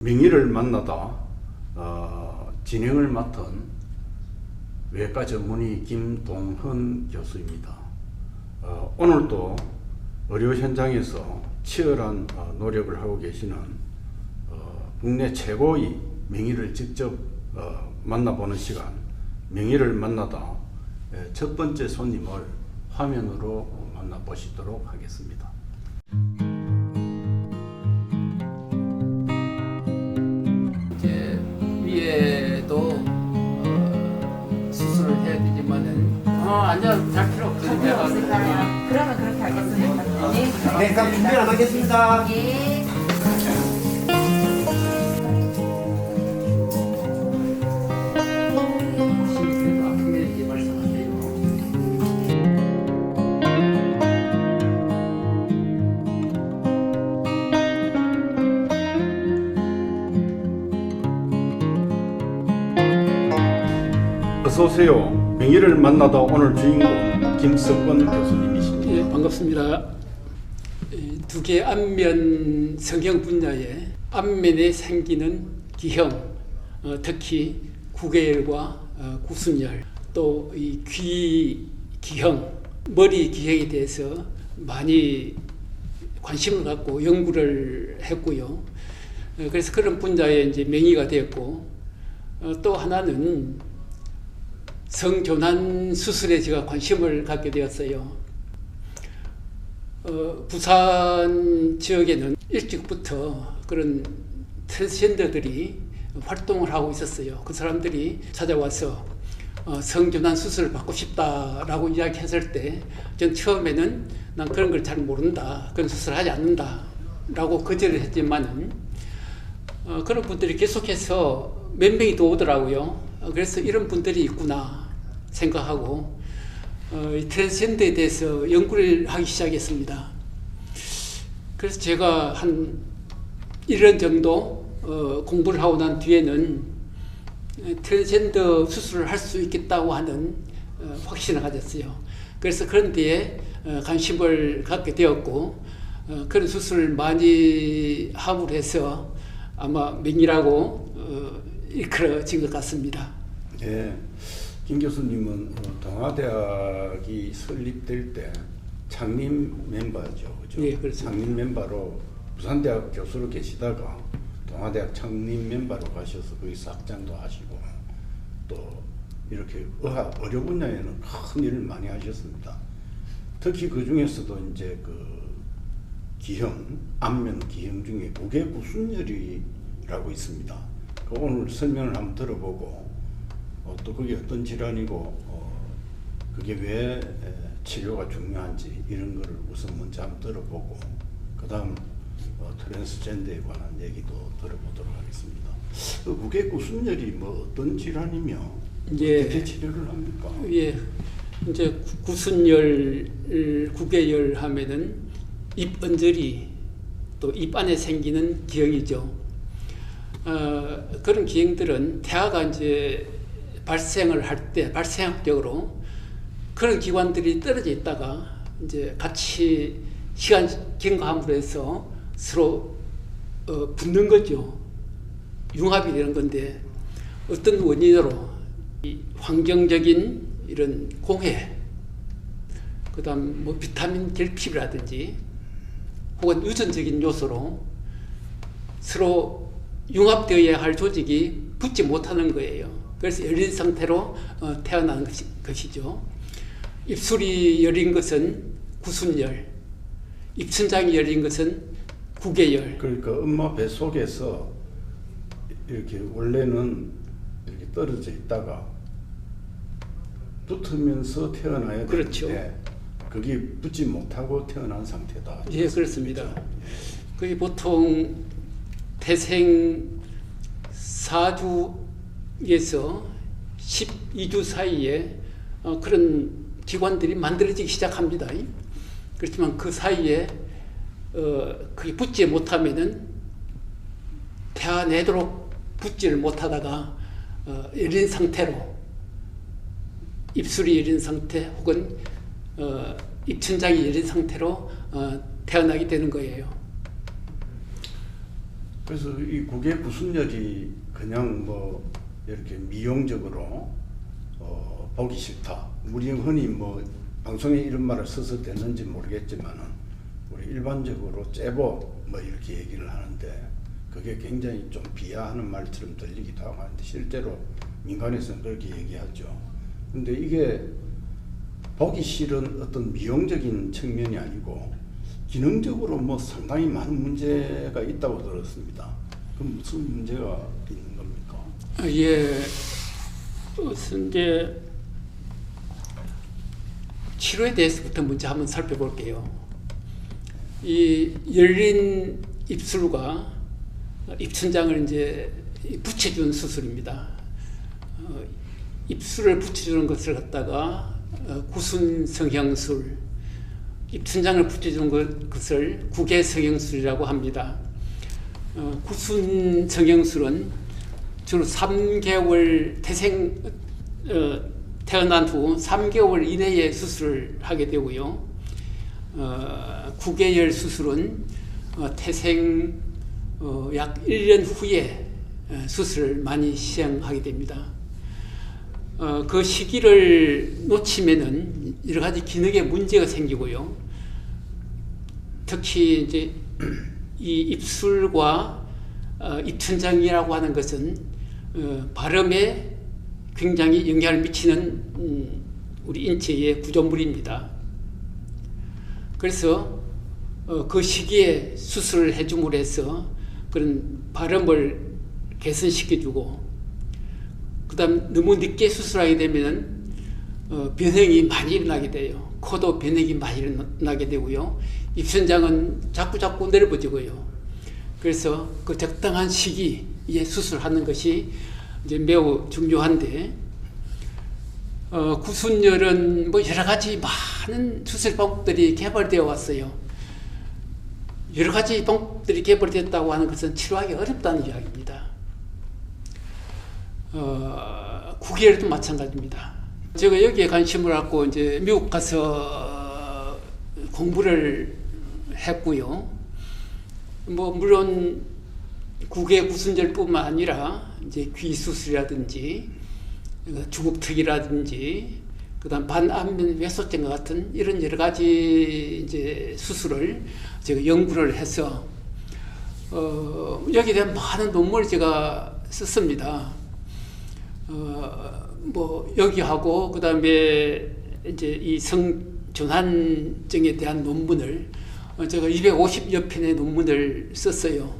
명의를 만나다 진행을 맡은 외과 전문의 김동헌 교수입니다. 오늘도 의료 현장에서 치열한 노력을 하고 계시는 국내 최고의 명의를 직접 만나보는 시간, 명의를 만나다 첫 번째 손님을 화면으로 만나보시도록 하겠습니다. 위에도 수술을 해야 되지만은 앉아 잘 필요 없으니까. 그러면 그렇게 하겠습니다. 네, 그럼 준비를 하겠습니다. 예. 혹시 그래도 아프면 말씀하세요. 어서 오세요. 명의를 만나다 오늘 주인공 김석권 교수님이십니다. 예, 반갑습니다. 두 개 안면 성형 분야에 안면에 생기는 기형, 특히 구개열과 구순열, 또 이 귀 기형, 머리 기형에 대해서 많이 관심을 갖고 연구를 했고요. 그래서 그런 분야에 이제 명의가 되었고, 또 하나는 성교란 수술에 제가 관심을 갖게 되었어요. 부산 지역에는 일찍부터 그런 트랜스젠더들이 활동을 하고 있었어요. 그 사람들이 찾아와서 성교란 수술을 받고 싶다라고 이야기했을 때, 전 처음에는 난 그런 걸 잘 모른다, 그런 수술을 하지 않는다라고 거절을 했지만은 그런 분들이 계속해서 몇 명이 더 오더라고요. 그래서 이런 분들이 있구나 생각하고 이 트랜스젠더에 대해서 연구를 하기 시작했습니다. 그래서 제가 한 1년 정도 공부를 하고 난 뒤에는 트랜스젠더 수술을 할 수 있겠다고 하는 확신을 가졌어요. 그래서 그런 데에 관심을 갖게 되었고, 그런 수술을 많이 함으로 해서 아마 명의라고 일컬어진 것 같습니다. 네, 김 교수님은 동아대학이 설립될 때 창립 멤버죠, 그죠? 예, 그렇습니다. 창립 멤버로 부산대학 교수로 계시다가 동아대학 창립 멤버로 가셔서 거기서 학장도 하시고, 또 이렇게 의료 분야에는 큰 일을 많이 하셨습니다. 특히 그 중에서도 이제 그 기형, 안면 기형 중에 구개구순열이라고 있습니다. 오늘 설명을 한번 들어보고 또 그게 어떤 질환이고 그게 왜 치료가 중요한지 이런 거를 우선 먼저 한번 들어보고 그 다음 트랜스젠더에 관한 얘기도 들어보도록 하겠습니다. 구개구순열이 뭐 어떤 질환이며 예. 어떻게 치료를 합니까? 예, 이제 구순열, 구개열 하면은 입 언저리, 또 입 안에 생기는 기형이죠. 그런 기형들은 태아가 이제 발생을 할 때 발생학적으로 그런 기관들이 떨어져 있다가 이제 같이 시간 경과함으로 해서 서로 붙는 거죠. 융합이 되는 건데, 어떤 원인으로 이 환경적인 이런 공해, 그다음 뭐 비타민 결핍이라든지 혹은 유전적인 요소로 서로 융합되어야 할 조직이 붙지 못하는 거예요. 그래서 열린 상태로 태어나는 것이죠. 입술이 열린 것은 구순열, 입천장이 열린 것은 구개열. 그러니까 엄마 배 속에서 이렇게 원래는 이렇게 떨어져 있다가 붙으면서 태어나야 되는데, 그렇죠. 그게 붙지 못하고 태어난 상태다. 예, 그렇습니다. 그게 보통 태생 4주에서 12주 사이에 그런 기관들이 만들어지기 시작합니다. 그렇지만 그 사이에 그게 붙지 못하면은 태어내도록 붙지를 못하다가 열린 상태로, 입술이 열린 상태 혹은 입천장이 열린 상태로 태어나게 되는 거예요. 그래서 이 국외 구순열이 그냥 뭐 이렇게 미용적으로 보기 싫다. 우리 흔히 뭐 방송에 이런 말을 써서 됐는지 모르겠지만은 우리 일반적으로 째보 뭐 이렇게 얘기를 하는데 그게 굉장히 좀 비하하는 말처럼 들리기도 하고 하는데 실제로 민간에서는 그렇게 얘기하죠. 근데 이게 보기 싫은 어떤 미용적인 측면이 아니고 기능적으로 뭐 상당히 많은 문제가 있다고 들었습니다. 그럼 무슨 문제가 있는 겁니까? 예, 우선 이제 치료에 대해서부터 먼저 한번 살펴볼게요. 이 열린 입술과 입천장을 이제 붙여준 수술입니다. 입술을 붙여주는 것을 갖다가 구순 성형술, 입천장을 붙여주는 것을 국외 성형술이라고 합니다. 구순 성형술은 주로 3개월 태어난 후 3개월 이내에 수술을 하게 되고요. 국외열 수술은 태생 약 1년 후에 수술을 많이 시행하게 됩니다. 그 시기를 놓치면은 여러 가지 기능에 문제가 생기고요. 특히 이제 이 입술과 입천장이라고 하는 것은 발음에 굉장히 영향을 미치는 우리 인체의 구조물입니다. 그래서 그 시기에 수술을 해줌으로 해서 그런 발음을 개선시켜주고, 그 다음 너무 늦게 수술하게 되면 변형이 많이 일어나게 돼요. 코도 변형이 많이 일어나게 되고요. 입천장은 자꾸 넓어지고요. 그래서 그 적당한 시기에 수술하는 것이 이제 매우 중요한데, 구순열은 뭐 여러 가지 많은 수술 방법들이 개발되어 왔어요. 여러 가지 방법들이 개발됐다고 하는 것은 치료하기 어렵다는 이야기입니다. 국외에도 마찬가지입니다. 제가 여기에 관심을 갖고 이제 미국 가서 공부를 했고요. 뭐 물론 국외 구순절뿐만 아니라 이제 귀 수술이라든지 주걱턱이라든지 그다음 반안면 외소증과 같은 이런 여러 가지 이제 수술을 제가 연구를 해서 여기에 대한 많은 논문을 제가 썼습니다. 뭐 여기하고 그다음에 이제 이 성전환증에 대한 논문을 제가 250여 편의 논문을 썼어요.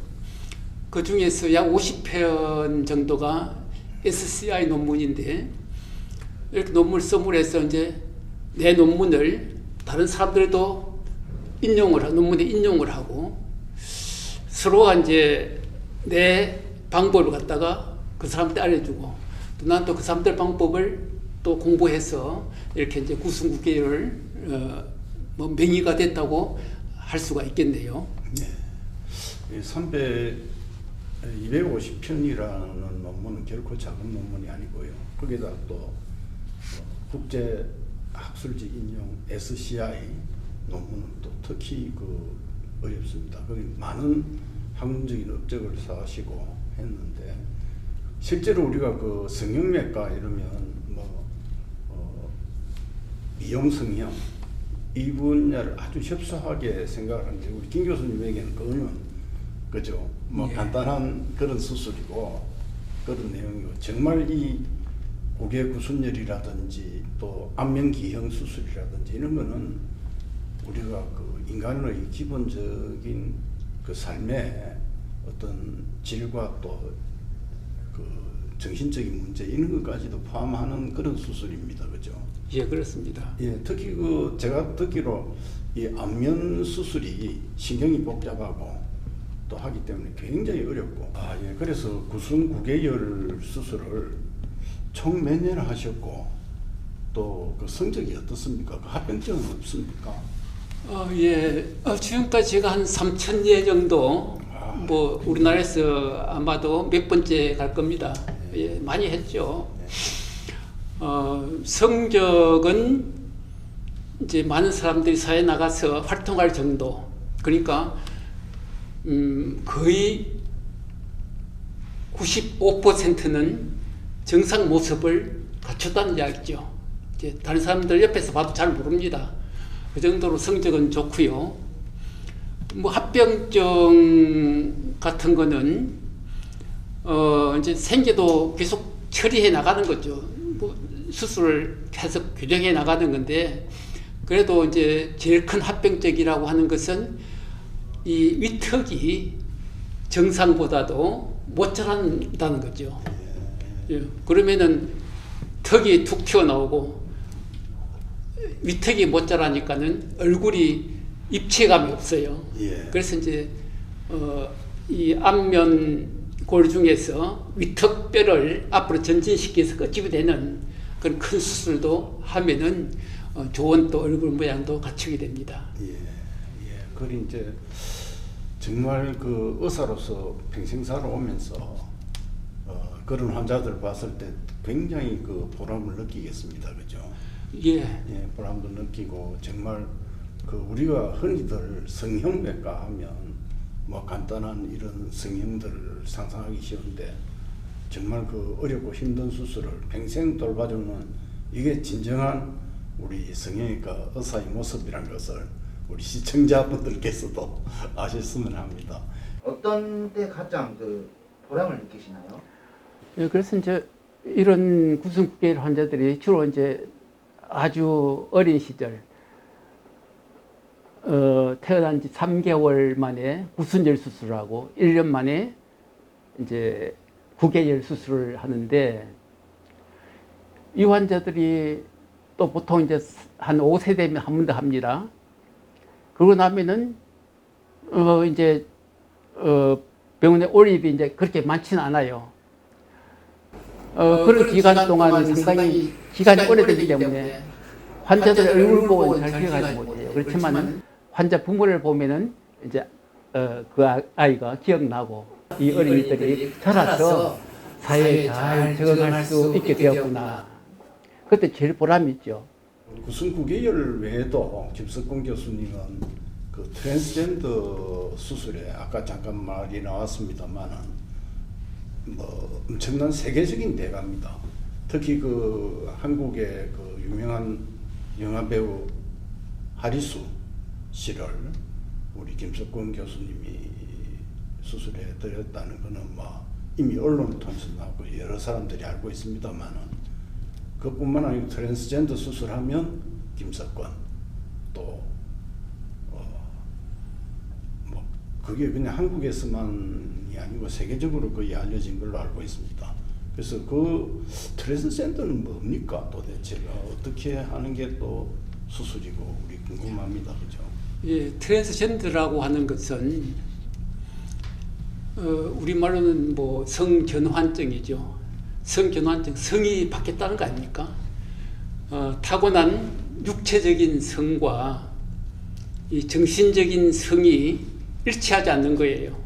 그 중에서 약 50편 정도가 SCI 논문인데, 이렇게 논문을 써므로 해서 이제 내 논문을 다른 사람들도 논문에 인용을 하고, 서로가 이제 내 방법을 갖다가 그 사람한테 알려주고, 또 난 또 그 사람들 방법을 또 공부해서 이렇게 이제 구순국계열 뭐 명의가 됐다고 할 수가 있겠네요. 네. 250편이라는 논문은 결코 작은 논문이 아니고요. 거기다 또 국제 학술지 인용 SCI 논문은 또 특히 어렵습니다. 거기 많은 학문적인 업적을 쌓으시고 했는데, 실제로 우리가 그 성형외과 이러면 미용 성형 이 분야를 아주 협소하게 생각하는데, 우리 김 교수님에게는 그거는 그죠? 뭐 예. 간단한 그런 수술이고 그런 내용이고, 정말 이 고개 구순열이라든지 또 안면 기형 수술이라든지 이런 거는 우리가 그 인간의 기본적인 그 삶의 어떤 질과 또 그 정신적인 문제 이런 것까지도 포함하는 그런 수술입니다, 그죠? 예, 그렇습니다. 예, 특히 제가 듣기로 이 안면 수술이 신경이 복잡하고 또 하기 때문에 굉장히 어렵고, 예, 그래서 구순국외열 수술을 총 몇 년을 하셨고, 또 그 성적이 어떻습니까? 그 합병증은 없습니까? 예, 지금까지 제가 한 3,000예 정도, 뭐 우리나라에서 아마도 몇 번째 갈 겁니다. 예, 많이 했죠. 성적은 이제 많은 사람들이 사회에 나가서 활동할 정도, 그러니까 거의 95%는 정상 모습을 갖췄다는 이야기죠. 이제 다른 사람들 옆에서 봐도 잘 모릅니다. 그 정도로 성적은 좋고요. 뭐 합병증 같은 거는 이제 생겨도 계속 처리해 나가는 거죠. 뭐 수술을 계속 교정해 나가는 건데, 그래도 이제 제일 큰 합병증이라고 하는 것은 이 위턱이 정상보다도 못 자란다는 거죠. 예. 그러면은 턱이 툭 튀어나오고 위턱이 못 자라니까는 얼굴이 입체감이 없어요. 예. 그래서 이제 이 안면골 중에서 위턱뼈를 앞으로 전진시켜서 끄집어내는 그런 큰 수술도 하면은 좋은 또 얼굴 모양도 갖추게 됩니다. 예. 그리 이제 정말 그 의사로서 평생 살아오면서 그런 환자들 봤을 때 굉장히 그 보람을 느끼겠습니다. 그죠? 예. 보람도 느끼고 정말 그 우리가 흔히들 성형외과 하면 뭐 간단한 이런 성형들을 상상하기 쉬운데 정말 그 어렵고 힘든 수술을 평생 돌봐주는 이게 진정한 우리 성형외과 의사의 모습이라는 것을 우리 시청자분들께서도 아셨으면 합니다. 어떤 때 가장 그 보람을 느끼시나요? 예, 그래서 이제 이런 구순국계 환자들이 주로 이제 아주 어린 시절, 태어난 지 3개월 만에 구순절 수술을 하고 1년 만에 이제 구개열 수술을 하는데, 이 환자들이 또 보통 이제 한 5세대면 한 번 더 합니다. 그러고 나면은 이제 병원에 올 일이 이제 그렇게 많지는 않아요. 그런 기간 동안 상당히 기간이 오래되기 때문에 환자들 얼굴 보고 잘 기억하지 못해요. 그렇지만 환자 부모를 보면은 이제 그 아이가 기억나고 이 어린이들이 자라서 사회에 잘 적응할 수 있게 되었구나. 그때 제일 보람이 있죠. 구순구개열 외에도 김석권 교수님은 그 트랜스젠더 수술에 아까 잠깐 말이 나왔습니다만은 뭐 엄청난 세계적인 대가입니다. 특히 그 한국의 그 유명한 영화 배우 하리수 씨를 우리 김석권 교수님이 수술해 드렸다는 것은 뭐 이미 언론을 통해서 나오고 여러 사람들이 알고 있습니다만은, 그뿐만 아니고 트랜스젠더 수술하면 김석권, 또 뭐 그게 그냥 한국에서만이 아니고 세계적으로 거의 알려진 걸로 알고 있습니다. 그래서 그 트랜스젠더는 뭡니까 도대체가 어떻게 하는 게 또 수술이고 우리 궁금합니다. 그죠? 예, 트랜스젠더라고 하는 것은 우리말로는 뭐 성전환증이죠. 성전환증, 성이 바뀌었다는 거 아닙니까? 타고난 육체적인 성과 이 정신적인 성이 일치하지 않는 거예요.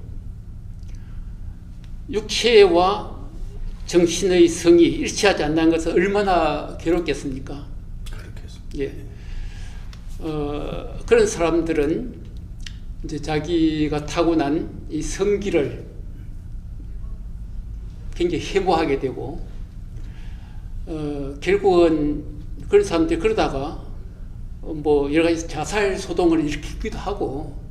육체와 정신의 성이 일치하지 않는 것은 얼마나 괴롭겠습니까? 그렇겠습니다. 예. 그런 사람들은 이제 자기가 타고난 이 성기를 굉장히 혐오하게 되고, 결국은 그런 사람들이 그러다가 뭐 여러 가지 자살 소동을 일으키기도 하고,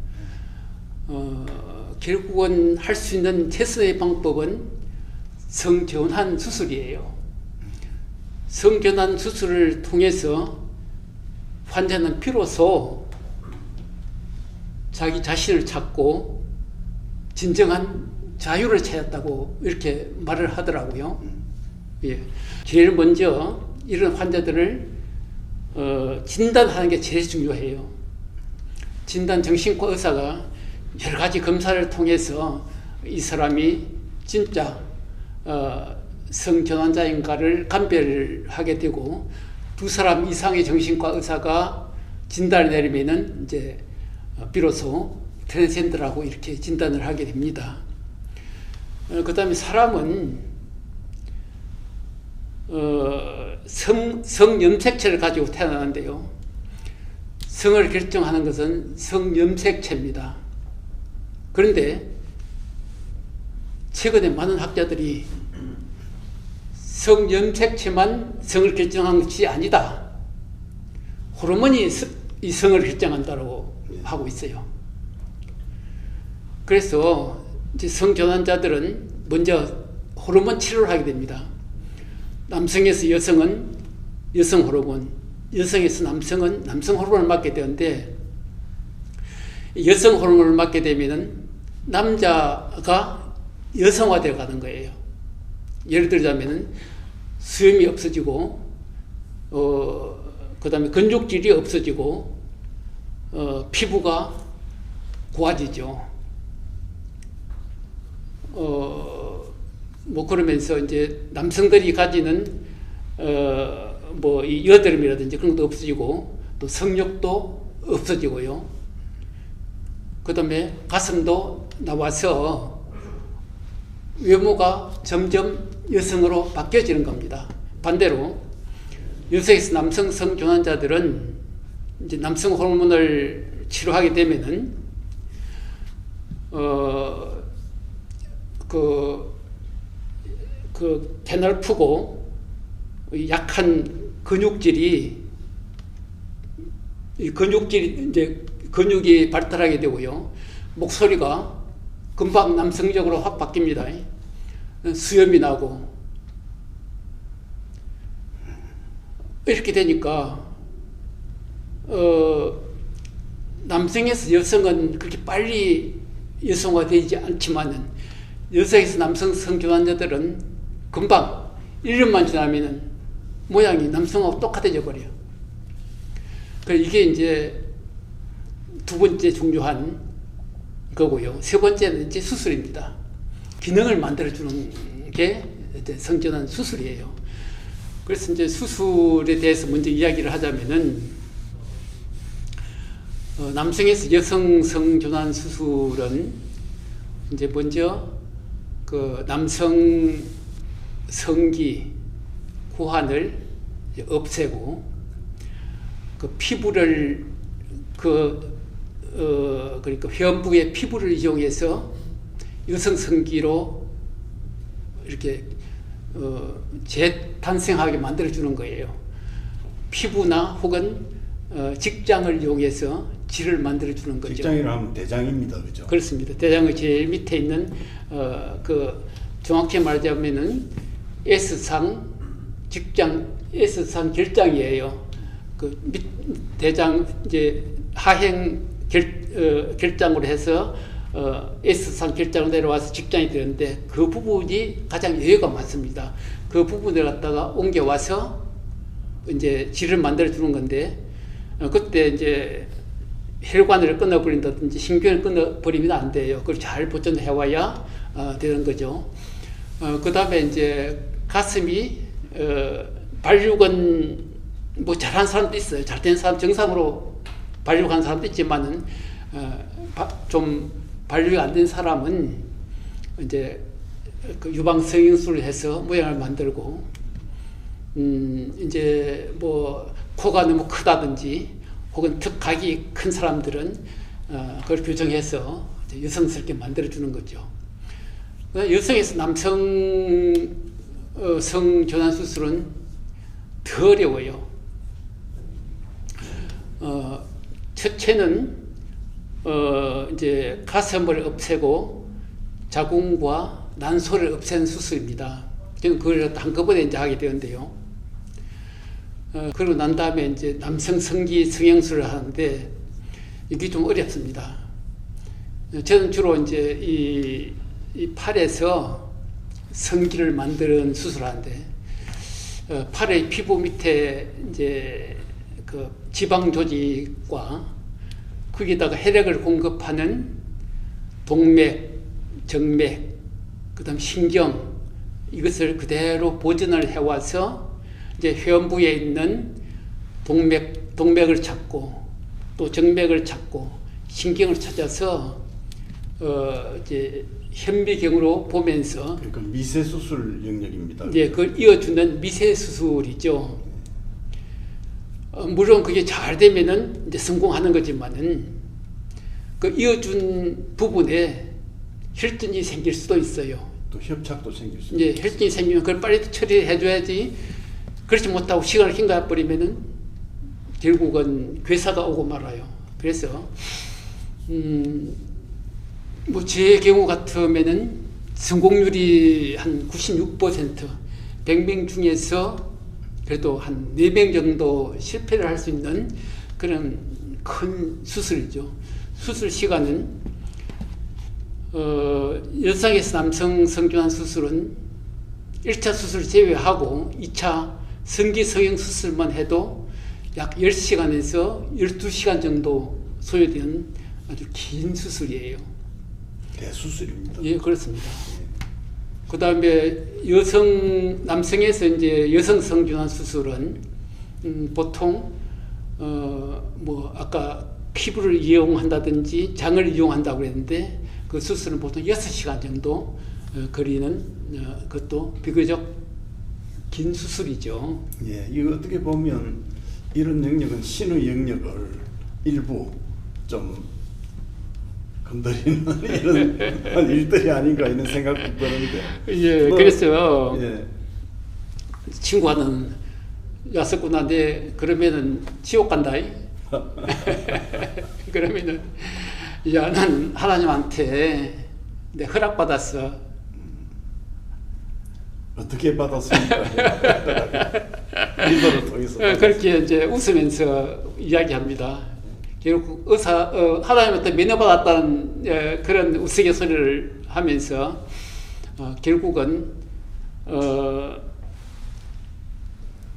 결국은 할 수 있는 최선의 방법은 성전환 수술이에요. 성전환 수술을 통해서 환자는 비로소 자기 자신을 찾고 진정한 자유를 찾았다고 이렇게 말을 하더라고요. 예. 제일 먼저 이런 환자들을 진단하는 게 제일 중요해요. 진단 정신과 의사가 여러 가지 검사를 통해서 이 사람이 진짜 성전환자인가를 감별하게 되고, 두 사람 이상의 정신과 의사가 진단을 내리면은 이제 비로소 트랜스젠더라고 이렇게 진단을 하게 됩니다. 그 다음에 사람은 성염색체를 가지고 태어나는데요. 성을 결정하는 것은 성염색체입니다. 그런데 최근에 많은 학자들이 성염색체만 성을 결정한 것이 아니다. 호르몬이 이 성을 결정한다고 하고 있어요. 그래서 이제 성전환자들은 먼저 호르몬 치료를 하게 됩니다. 남성에서 여성은 여성 호르몬, 여성에서 남성은 남성 호르몬을 맞게 되는데, 여성 호르몬을 맞게 되면은 남자가 여성화되어 가는 거예요. 예를 들자면은 수염이 없어지고, 그 다음에 근육질이 없어지고, 피부가 고와지죠. 뭐 그러면서 이제 남성들이 가지는 뭐 이 여드름이라든지 그런 것도 없어지고, 또 성욕도 없어지고요. 그 다음에 가슴도 나와서 외모가 점점 여성으로 바뀌어지는 겁니다. 반대로 여성에서 남성 성전환자들은 이제 남성 호르몬을 치료하게 되면은 개날프고 약한 근육질이 이제 근육이 발달하게 되고요. 목소리가 금방 남성적으로 확 바뀝니다. 수염이 나고 이렇게 되니까 남성에서 여성은 그렇게 빨리 여성화되지 않지만은 여성에서 남성 성전환자들은 금방 1년만 지나면은 모양이 남성하고 똑같아져 버려요. 그래서 이게 이제 두 번째 중요한 거고요. 세 번째는 이제 수술입니다. 기능을 만들어주는 게 이제 성전환 수술이에요. 그래서 이제 수술에 대해서 먼저 이야기를 하자면은, 남성에서 여성 성전환 수술은 이제 먼저 그 남성 성기 고환을 없애고, 그 피부를 그러니까 회음부의 피부를 이용해서 여성 성기로 이렇게 재탄생하게 만들어주는 거예요. 피부나 혹은 직장을 이용해서 질을 만들어주는 거죠. 직장이라 하면 대장입니다, 그죠? 그렇습니다. 대장의 제일 밑에 있는 그 정확히 말하자면은 S상 직장, S상 결장이에요. 그 대장 이제 하행 결장으로 해서 S상 결장으로 내려와서 직장이 되는데, 그 부분이 가장 여유가 많습니다. 그 부분을 갖다가 옮겨와서 이제 질을 만들어 주는 건데, 그때 이제 혈관을 끊어버린다든지 신경을 끊어버리면 안 돼요. 그걸 잘 보존해 와야 되는 거죠. 그 다음에 이제 가슴이 발육은 뭐 잘한 사람도 있어요. 잘된 사람, 정상으로 발육한 사람도 있지만은 좀 발육이 안 된 사람은 이제 그 유방 성형술을 해서 모양을 만들고, 이제 뭐 코가 너무 크다든지 혹은 턱각이 큰 사람들은 그걸 교정해서 여성스럽게 만들어주는 거죠. 여성에서 남성 성전환 수술은 더 어려워요. 첫째는 이제 가슴을 없애고 자궁과 난소를 없애는 수술입니다. 그걸 한꺼번에 이제 하게 되는데요. 그러고 난 다음에 이제 남성 성기 성형술을 하는데 이게 좀 어렵습니다. 저는 주로 이제 이 팔에서 성기를 만드는 수술하는데, 팔의 피부 밑에 이제 그 지방 조직과 거기다가 혈액을 공급하는 동맥, 정맥, 그다음 신경, 이것을 그대로 보존을 해와서 이제 회음부에 있는 동맥을 찾고 또 정맥을 찾고 신경을 찾아서 이제 현미경으로 보면서, 그러니까 미세 수술 영역입니다. 예, 그걸 이어주는 미세 수술이죠. 물론 그게 잘 되면은 이제 성공하는 거지만은 그 이어준 부분에 혈전이 생길 수도 있어요. 또 협착도 생길 수 이제 있어요. 혈증이 생기면 그걸 빨리 처리해줘야지. 그렇지 못하고 시간을 hin가 버리면은 결국은 괴사가 오고 말아요. 그래서 뭐 제 경우 같으면은 성공률이 한 96%, 100명 중에서 그래도 한 4명 정도 실패를 할 수 있는 그런 큰 수술이죠. 수술 시간은 여성에서 남성 성전환 수술은 1차 수술 제외하고 2차 성기 성형 수술만 해도 약 10시간에서 12시간 정도 소요되는 아주 긴 수술이에요. 대수술입니다. 예, 그렇습니다. 그 다음에 남성에서 이제 여성 성전환 수술은 보통 뭐 아까 피부를 이용한다든지 장을 이용한다고 그랬는데 그 수술은 보통 6시간 정도 걸리는 그것도 비교적 긴 수술이죠. 예, 이거 어떻게 보면 이런 영역은 신의 영역을 일부 좀 건드리는 이런 일들이 아닌가 이런 생각도 드는데. 예, 그래서 예. 친구는 왔었구나. 내 그러면은 지옥 간다. 그러면은 야, 난 하나님한테 내 허락 받았어. 어떻게 받았습니까? 리더를 통해서. 그렇게 이제 웃으면서 이야기합니다. 결국 하나님한테 면허받았다는 그런 우스갯소리를 하면서 결국은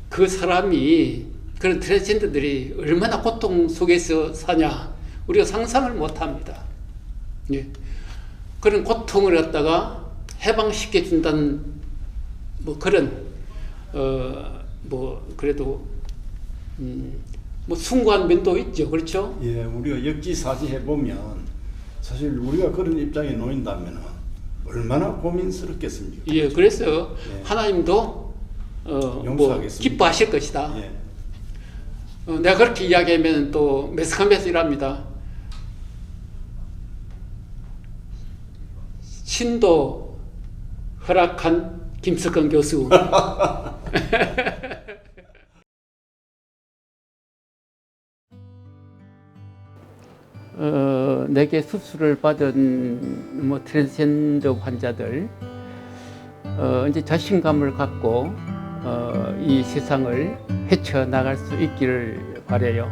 그 사람이 그런 트랜스젠더들이 얼마나 고통 속에서 사냐 우리가 상상을 못합니다. 예. 그런 고통을 갖다가 해방시켜 준다는 뭐 그런 뭐 그래도 뭐 숭고한 면도 있죠. 그렇죠? 예, 우리가 역지사지 해보면 사실 우리가 그런 입장에 놓인다면 얼마나 고민스럽겠습니까? 예, 그래서 예. 하나님도 뭐 용서하겠습니다. 기뻐하실 것이다. 예. 내가 그렇게 이야기하면 또 매스컴에서 일합니다. 신도 허락한 김석근 교수. 내게 수술을 받은 뭐 트랜스젠더 환자들 이제 자신감을 갖고 이 세상을 헤쳐나갈 수 있기를 바라요.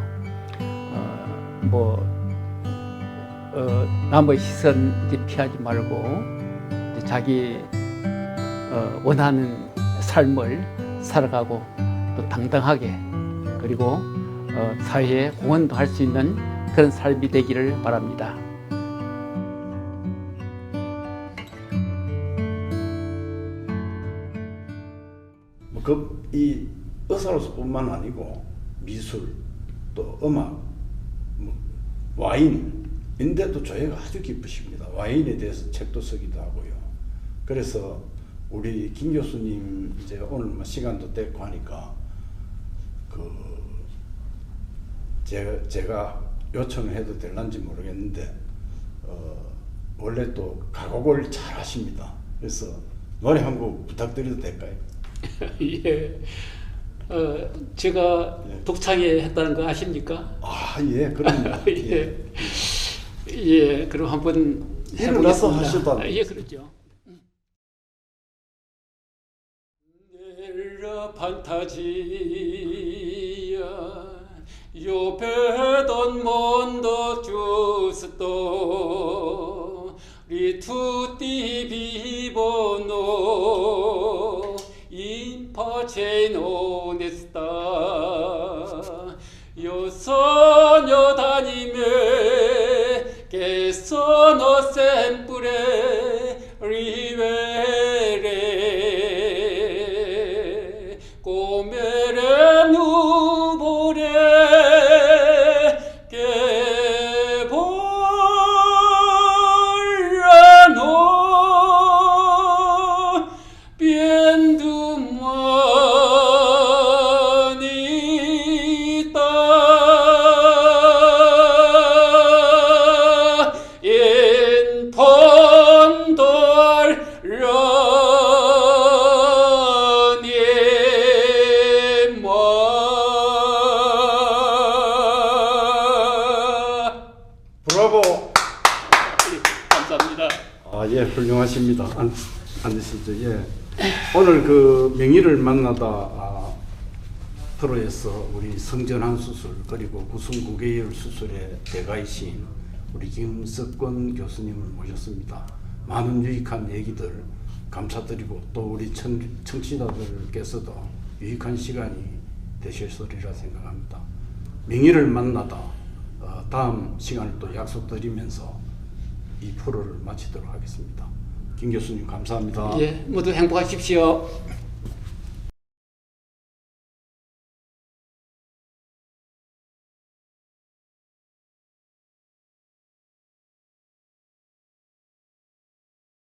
남의 시선 이제 피하지 말고 이제 자기 원하는 삶을 살아가고 또 당당하게 그리고 사회에 공헌도 할 수 있는 그런 삶이 되기를 바랍니다. 이 의사로서뿐만 아니고 미술 또 음악 와인인데도 조예가 아주 깊으십니다. 와인에 대해서 책도 쓰기도 하고요. 그래서 우리 김 교수님 이제 오늘 뭐 시간도 됐고 하니까 제가 요청을 해도 될런지 모르겠는데 원래 또 가곡을 잘 하십니다. 그래서 노래 한 곡 부탁드려도 될까요? 예. 제가 예. 독창회 했다는 거 아십니까? 아, 예, 그럼요. 예. 예, 그럼 한번 일어나서 해보겠습니다. 하시다. 예, 그렇죠. 넬라 판타지야 io vedo il mondo giusto li tutti vivono in pace in onestà io sogno d'anime che sono sempre rivere come le nuvole che volano bien du mar 훌륭하십니다. 앉으시죠. 예. 오늘 그 명의를 만나다 프로에서 우리 성전환 수술 그리고 구승구개열 수술의 대가이신 우리 김석권 교수님을 모셨습니다. 많은 유익한 얘기들 감사드리고 또 우리 청취자들께서도 유익한 시간이 되셨으리라 생각합니다. 명의를 만나다 다음 시간을 또 약속드리면서 이 프로를 마치도록 하겠습니다. 김 교수님 감사합니다. 예, 모두 행복하십시오.